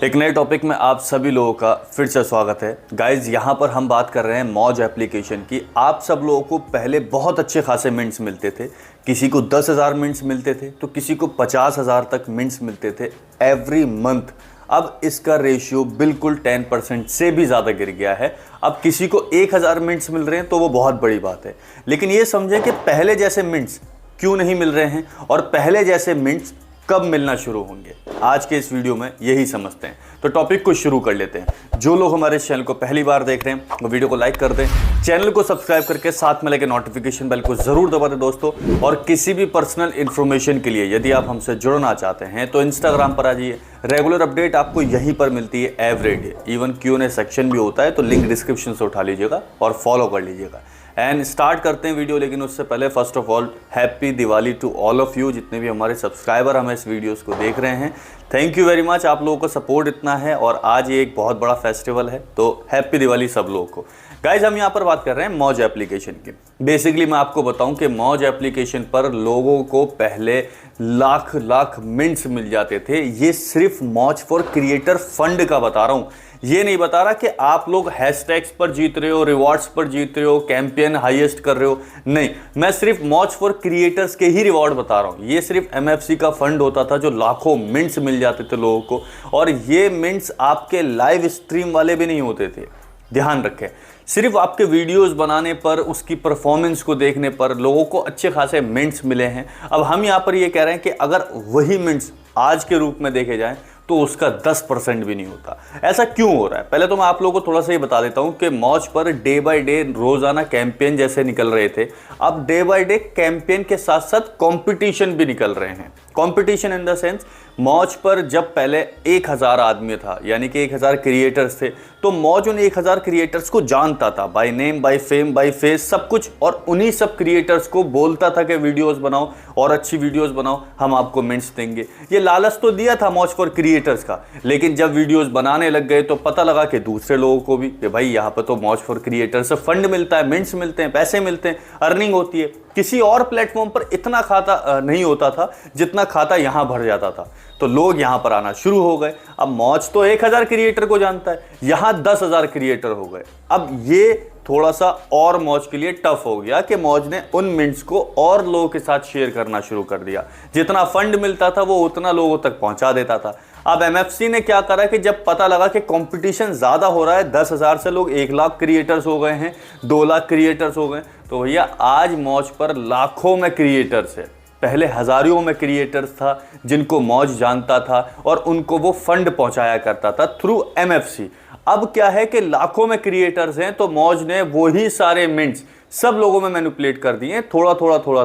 एक नए टॉपिक में आप सभी लोगों का फिर से स्वागत है। गाइज यहाँ पर हम बात कर रहे हैं मौज एप्लीकेशन की। आप सब लोगों को पहले बहुत अच्छे खासे मिंट्स मिलते थे, किसी को 10,000 मिंट्स मिलते थे तो किसी को 50,000 तक मिंट्स मिलते थे एवरी मंथ। अब इसका रेशियो बिल्कुल 10% से भी ज़्यादा गिर गया है। अब किसी को 1,000 मिंट्स मिल रहे हैं तो वो बहुत बड़ी बात है, लेकिन ये समझें कि पहले जैसे मिंट्स क्यों नहीं मिल रहे हैं और पहले जैसे मिंट्स कब मिलना शुरू होंगे। आज के इस वीडियो में यही समझते हैं, तो टॉपिक को शुरू कर लेते हैं। जो लोग हमारे चैनल को पहली बार देख रहे हैं वो वीडियो को लाइक कर दें, चैनल को सब्सक्राइब करके साथ में लेके नोटिफिकेशन बेल को जरूर दबा दें दोस्तों। और किसी भी पर्सनल इन्फॉर्मेशन के लिए यदि आप हमसे जुड़ना चाहते हैं तो इंस्टाग्राम पर आ जाइए। रेगुलर अपडेट आपको यहीं पर मिलती है every day. Even Q&A section भी होता है, तो लिंक डिस्क्रिप्शन से उठा लीजिएगा और फॉलो कर लीजिएगा। एंड स्टार्ट करते हैं वीडियो, लेकिन उससे पहले first of all happy Diwali to all of you. जितने भी हमारे सब्सक्राइबर हमें इस वीडियोस को देख रहे हैं, थैंक यू वेरी मच। आप लोगों का सपोर्ट इतना है और आज ये एक बहुत बड़ा फेस्टिवल है, तो हैप्पी दिवाली सब लोगों को। गाइज हम यहाँ पर बात कर रहे हैं मौज एप्लीकेशन की। बेसिकली मैं आपको बताऊं कि मौज एप्लीकेशन पर लोगों को पहले लाख लाख मिंट्स मिल जाते थे। ये सिर्फ मौज फॉर क्रिएटर फंड का बता रहा हूं, ये नहीं बता रहा कि आप लोग हैशटैग्स पर जीत रहे हो, रिवॉर्ड्स पर जीत रहे हो, कैंपेन हाईएस्ट कर रहे हो। नहीं, मैं सिर्फ मौज फॉर क्रिएटर्स के ही रिवॉर्ड बता रहा हूं। ये सिर्फ MFC का फंड होता था जो लाखों मिंट्स मिल जाते थे लोगों को, और ये मिंट्स आपके लाइव स्ट्रीम वाले भी नहीं होते थे। ध्यान रखें, सिर्फ आपके वीडियोस बनाने पर, उसकी परफॉर्मेंस को देखने पर लोगों को अच्छे खासे मिंट्स मिले हैं। अब हम यहाँ पर ये कह रहे हैं कि अगर वही मिंट्स आज के रूप में देखे जाएं तो उसका 10% भी नहीं होता। ऐसा क्यों हो रहा है? पहले तो मैं आप लोगों को थोड़ा सा ये बता देता हूं कि मौज पर डे बाय डे रोजाना कैंपेन जैसे निकल रहे थे, अब डे बाय डे कैंपेन के साथ साथ कंपटीशन भी निकल रहे हैं। कंपटीशन इन द सेंस, मौज पर जब पहले 1,000 आदमी था, यानी कि 1,000 क्रिएटर्स थे, तो मौज उन 1,000 क्रिएटर्स को जानता था by name, by fame, by face, सब कुछ, और उन्हीं सब क्रिएटर्स को बोलता था कि वीडियोस बनाओ और अच्छी वीडियोस बनाओ, हम आपको मिंट्स देंगे। ये लालच तो दिया था मौज फॉर क्रिएटर्स का, लेकिन जब वीडियोस बनाने लग गए तो पता लगा कि दूसरे लोगों को भी कि भाई यहाँ पर तो मौज फॉर क्रिएटर्स से फंड मिलता है, मिंट्स मिलते हैं, पैसे मिलते हैं, अर्निंग होती है। किसी और प्लेटफॉर्म पर इतना खाता नहीं होता था जितना खाता यहाँ भर जाता था, तो लोग यहाँ पर आना शुरू हो गए। अब मौज तो 1,000 क्रिएटर को जानता है, यहाँ 10,000 क्रिएटर हो गए। अब ये थोड़ा सा और मौज के लिए टफ हो गया कि मौज ने उन मिंट्स को और लोगों के साथ शेयर करना शुरू कर दिया। जितना फंड मिलता था वो उतना लोगों तक पहुंचा देता था। अब MFC ने क्या करा कि जब पता लगा कि कंपटीशन ज्यादा हो रहा है, 10,000 से लोग 1,00,000 क्रिएटर्स हो गए हैं, 2,00,000 क्रिएटर्स हो गए, तो भैया आज मौज पर लाखों में क्रिएटर्स है। पहले हजारों में क्रिएटर्स था जिनको मौज जानता था और उनको वो फंड पहुंचाया करता था थ्रू MFC। अब क्या है कि लाखों में क्रिएटर्स हैं, तो मौज ने वही सारे मिंट्स सब लोगों में मैनिपुलेट कर दिए। थोड़ा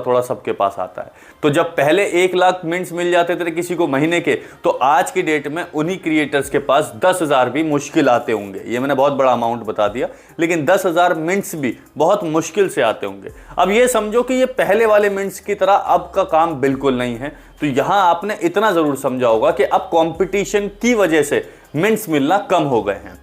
थोड़ा सबके पास आता है। तो जब पहले 1,00,000 मिंट्स मिल जाते थे किसी को महीने के, तो आज की डेट में उन्हीं क्रिएटर्स के पास 10,000 भी मुश्किल आते होंगे। ये मैंने बहुत बड़ा अमाउंट बता दिया, लेकिन 10,000 मिंट्स भी बहुत मुश्किल से आते होंगे। अब ये समझो कि ये पहले वाले मिंट्स की तरह अब का काम बिल्कुल नहीं है। तो यहां आपने इतना जरूर समझा होगा कि अब कॉम्पिटिशन की वजह से मिंट्स मिलना कम हो गए हैं।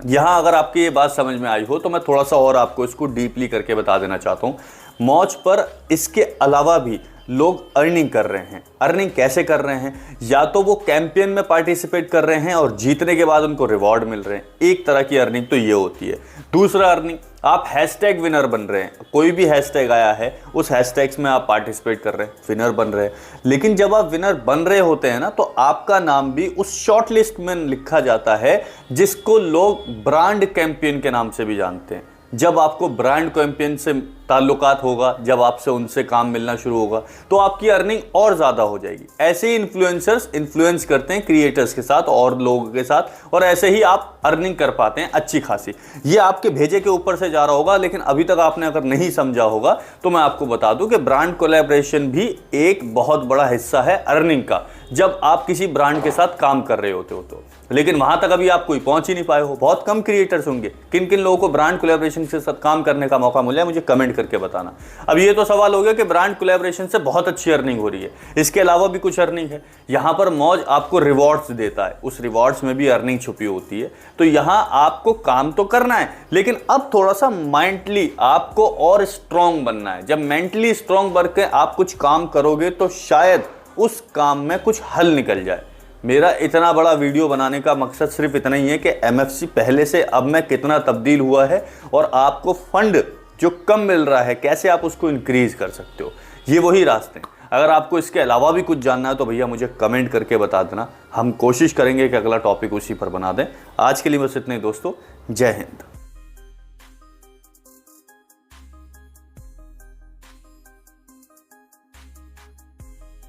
यहां अगर आपकी ये बात समझ में आई हो तो मैं थोड़ा सा और आपको इसको डीपली करके बता देना चाहता हूं। मौज पर इसके अलावा भी लोग अर्निंग कर रहे हैं। अर्निंग कैसे कर रहे हैं? या तो वो कैंपेन में पार्टिसिपेट कर रहे हैं और जीतने के बाद उनको रिवॉर्ड मिल रहे हैं, एक तरह की अर्निंग तो ये होती है। दूसरा अर्निंग, आप हैशटैग विनर बन रहे हैं। कोई भी हैशटैग आया है, उस हैशटैग्स में आप पार्टिसिपेट कर रहे हैं, विनर बन रहे हैं। लेकिन जब आप विनर बन रहे होते हैं ना, तो आपका नाम भी उस शॉर्ट लिस्ट में लिखा जाता है जिसको लोग ब्रांड कैंपेन के नाम से भी जानते हैं। जब आपको ब्रांड कैंपेन से ताल्लुकात होगा, जब आपसे उनसे काम मिलना शुरू होगा, तो आपकी अर्निंग और ज़्यादा हो जाएगी। ऐसे ही इन्फ्लुएंसर्स इन्फ्लुएंस करते हैं क्रिएटर्स के साथ और लोगों के साथ, और ऐसे ही आप अर्निंग कर पाते हैं अच्छी खासी। ये आपके भेजे के ऊपर से जा रहा होगा, लेकिन अभी तक आपने अगर नहीं समझा होगा तो मैं आपको बता दूं कि ब्रांड कोलैबोरेशन भी एक बहुत बड़ा हिस्सा है अर्निंग का, जब आप किसी ब्रांड के साथ काम कर रहे होते हो तो। लेकिन वहां तक अभी आप कोई पहुंच ही नहीं पाए हो। बहुत कम क्रिएटर्स होंगे। किन किन लोगों को ब्रांड कोलैबोरेशन के साथ काम करने का मौका मिला है, मुझे कमेंट करके बताना। अब ये तो सवाल हो गया कि ब्रांड कोलैबोरेशन से बहुत अच्छी अर्निंग हो रही है, इसके अलावा भी कुछ अर्निंग है। यहां पर मौज आपको रिवॉर्ड्स देता है, उस रिवॉर्ड्स में भी अर्निंग छुपी होती है। तो यहां आपको काम तो करना है, लेकिन अब थोड़ा सा मेंटली आपको और स्ट्रांग बनना है। जब मेंटली स्ट्रांग बनकर आप कुछ काम करोगे तो शायद उस काम में कुछ हल निकल जाए। मेरा इतना बड़ा वीडियो बनाने का मकसद सिर्फ इतना ही है कि एमएफसी पहले से अब में कितना तब्दील हुआ है और आपको फंड जो कम मिल रहा है कैसे आप उसको इंक्रीज कर सकते हो, ये वही रास्ते हैं। अगर आपको इसके अलावा भी कुछ जानना है तो भैया मुझे कमेंट करके बता देना, हम कोशिश करेंगे कि अगला टॉपिक उसी पर बना दें। आज के लिए बस इतने ही दोस्तों, जय हिंद।